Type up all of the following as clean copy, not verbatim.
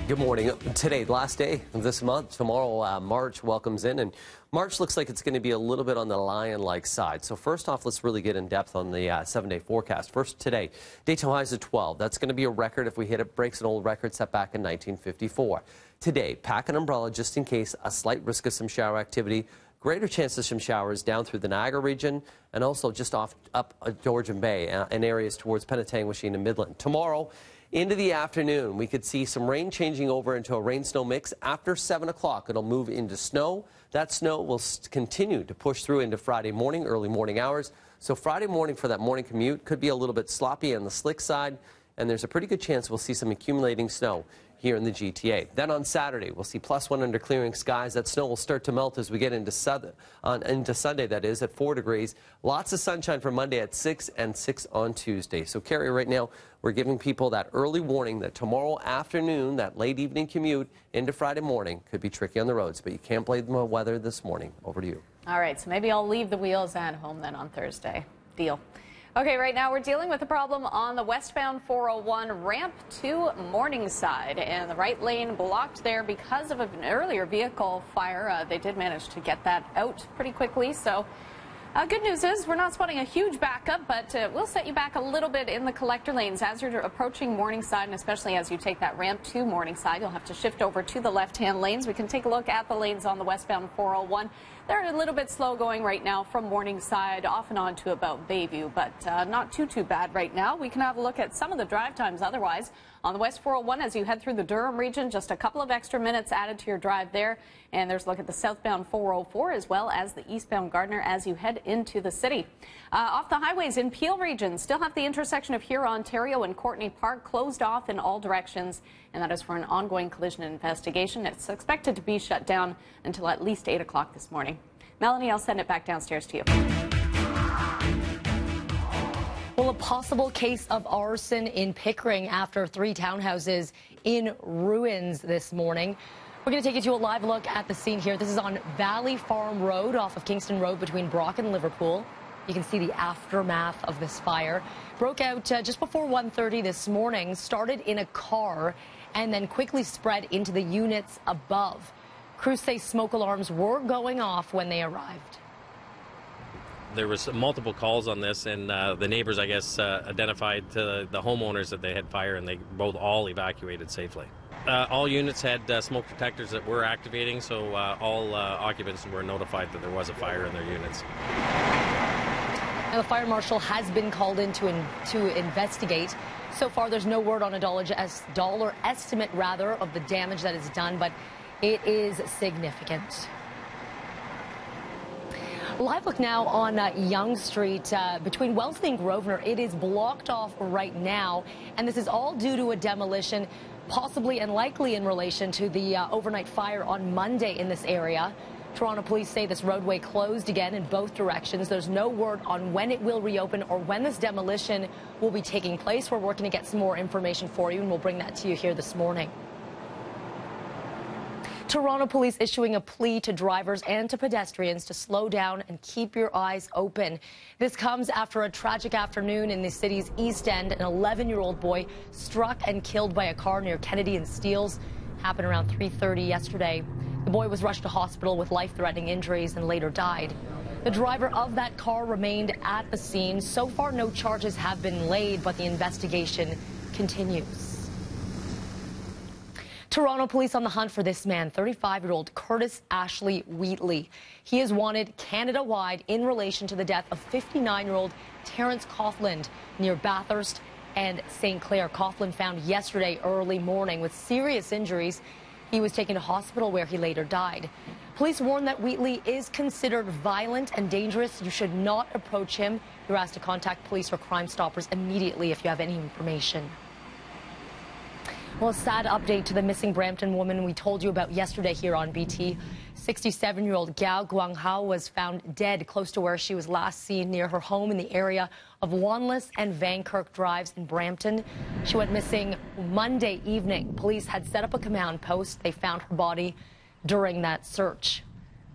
Good morning. Today, last day of this month. Tomorrow, March welcomes in, and March looks like it's going to be a little bit on the lion-like side. So first off, let's really get in depth on the 7-day forecast. First today, daytime highs at 12. That's going to be a record if we hit it. Breaks an old record set back in 1954. Today, pack an umbrella just in case. A slight risk of some shower activity. Greater chances of some showers down through the Niagara region and also just up Georgian Bay and areas towards Penetanguishene and Midland. Tomorrow, into the afternoon, we could see some rain changing over into a rain-snow mix. After 7 o'clock, it'll move into snow. That snow will continue to push through into Friday morning, early morning hours. So Friday morning for that morning commute could be a little bit sloppy on the slick side, and there's a pretty good chance we'll see some accumulating snow here in the GTA. Then on Saturday, we'll see +1 under clearing skies. That snow will start to melt as we get into Sunday, that is, at 4 degrees. Lots of sunshine for Monday at 6 and 6 on Tuesday. So, Carrie, right now, we're giving people that early warning that tomorrow afternoon, that late evening commute into Friday morning could be tricky on the roads, but you can't blame the weather this morning. Over to you. All right, so maybe I'll leave the wheels at home then on Thursday. Deal. Okay, right now we're dealing with a problem on the westbound 401 ramp to Morningside, and the right lane blocked there because of an earlier vehicle fire. They did manage to get that out pretty quickly, so good news is we're not spotting a huge backup, but we'll set you back a little bit in the collector lanes as you're approaching Morningside, and especially as you take that ramp to Morningside. You'll have to shift over to the left-hand lanes. We can take a look at the lanes on the westbound 401. They're a little bit slow going right now from Morningside off and on to about Bayview, but not too bad right now. We can have a look at some of the drive times otherwise. On the West 401, as you head through the Durham region, just a couple of extra minutes added to your drive there. And there's a look at the southbound 404 as well as the eastbound Gardner as you head into the city. Off the highways in Peel region, still have the intersection of Huron, Ontario and Courtney Park closed off in all directions. And that is for an ongoing collision investigation. It's expected to be shut down until at least 8 o'clock this morning. Melanie, I'll send it back downstairs to you. Well, a possible case of arson in Pickering after 3 townhouses in ruins this morning. We're going to take you to a live look at the scene here. This is on Valley Farm Road off of Kingston Road between Brock and Liverpool. You can see the aftermath of this fire. Broke out just before 1:30 this morning, started in a car and then quickly spread into the units above. Crews say smoke alarms were going off when they arrived. There was multiple calls on this, and the neighbors, I guess, identified to the homeowners that they had fire, and they all evacuated safely. All units had smoke detectors that were activating, so all occupants were notified that there was a fire in their units. Now, the fire marshal has been called in to investigate. So far, there's no word on a dollar estimate, of the damage that is done, but it is significant. Live look now on Yonge Street between Wellesley and Grosvenor. It is blocked off right now, and this is all due to a demolition, possibly and likely in relation to the overnight fire on Monday in this area. Toronto police say this roadway closed again in both directions. There's no word on when it will reopen or when this demolition will be taking place. We're working to get some more information for you, and we'll bring that to you here this morning. Toronto police issuing a plea to drivers and to pedestrians to slow down and keep your eyes open. This comes after a tragic afternoon in the city's East End. An 11-year-old boy struck and killed by a car near Kennedy and Steeles. Happened around 3:30 yesterday. The boy was rushed to hospital with life-threatening injuries and later died. The driver of that car remained at the scene. So far, no charges have been laid, but the investigation continues. Toronto police on the hunt for this man, 35-year-old Curtis Ashley Wheatley. He is wanted Canada-wide in relation to the death of 59-year-old Terrence Coughlin near Bathurst and St. Clair. Coughlin found yesterday early morning with serious injuries. He was taken to hospital where he later died. Police warn that Wheatley is considered violent and dangerous. You should not approach him. You're asked to contact police or Crime Stoppers immediately if you have any information. Well, a sad update to the missing Brampton woman we told you about yesterday here on BT. 67-year-old Gao Guanghao was found dead close to where she was last seen near her home in the area of Wanless and Van Kirk Drives in Brampton. She went missing Monday evening. Police had set up a command post. They found her body during that search.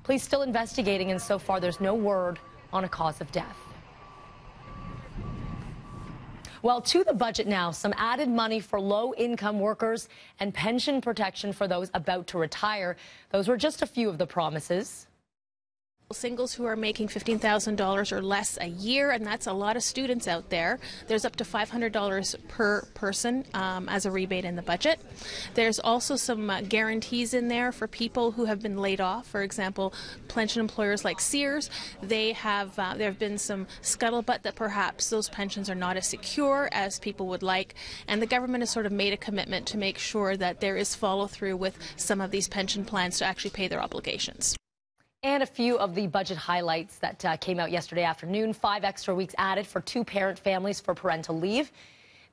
Police still investigating, and so far there's no word on a cause of death. Well, to the budget now, some added money for low-income workers and pension protection for those about to retire. Those were just a few of the promises. Singles who are making $15,000 or less a year, and that's a lot of students out there. There's up to $500 per person as a rebate in the budget. There's also some guarantees in there for people who have been laid off. For example, pension employers like Sears, there have been some scuttlebutt that perhaps those pensions are not as secure as people would like, and the government has sort of made a commitment to make sure that there is follow through with some of these pension plans to actually pay their obligations. And a few of the budget highlights that came out yesterday afternoon. 5 extra weeks added for 2-parent families for parental leave.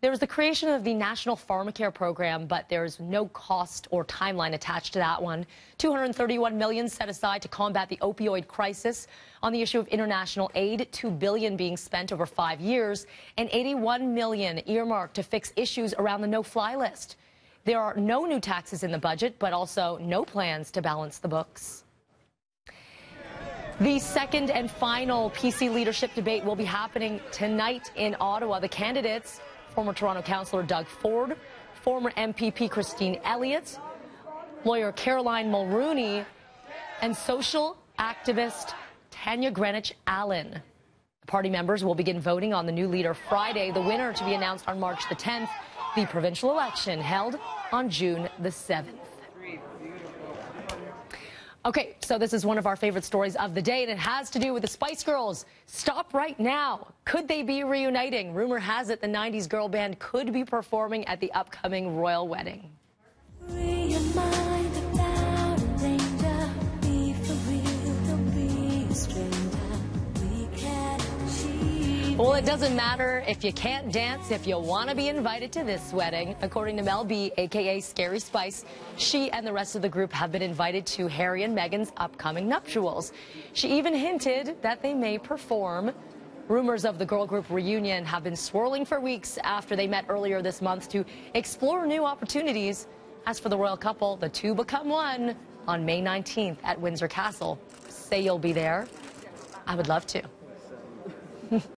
There was the creation of the National Pharmacare Program, but there's no cost or timeline attached to that one. $231 million set aside to combat the opioid crisis. On the issue of international aid, $2 billion being spent over 5 years, and $81 million earmarked to fix issues around the no-fly list. There are no new taxes in the budget, but also no plans to balance the books. The second and final PC leadership debate will be happening tonight in Ottawa. The candidates, former Toronto councillor Doug Ford, former MPP Christine Elliott, lawyer Caroline Mulrooney, and social activist Tanya Greenwich Allen. The party members will begin voting on the new leader Friday, the winner to be announced on March the 10th, the provincial election held on June the 7th. Okay, so this is one of our favorite stories of the day, and it has to do with the Spice Girls. Stop right now. Could they be reuniting? Rumor has it the 90s girl band could be performing at the upcoming royal wedding. Well, it doesn't matter if you can't dance, if you want to be invited to this wedding. According to Mel B, a.k.a. Scary Spice, she and the rest of the group have been invited to Harry and Meghan's upcoming nuptials. She even hinted that they may perform. Rumors of the girl group reunion have been swirling for weeks after they met earlier this month to explore new opportunities. As for the royal couple, the two become one on May 19th at Windsor Castle. Say you'll be there. I would love to.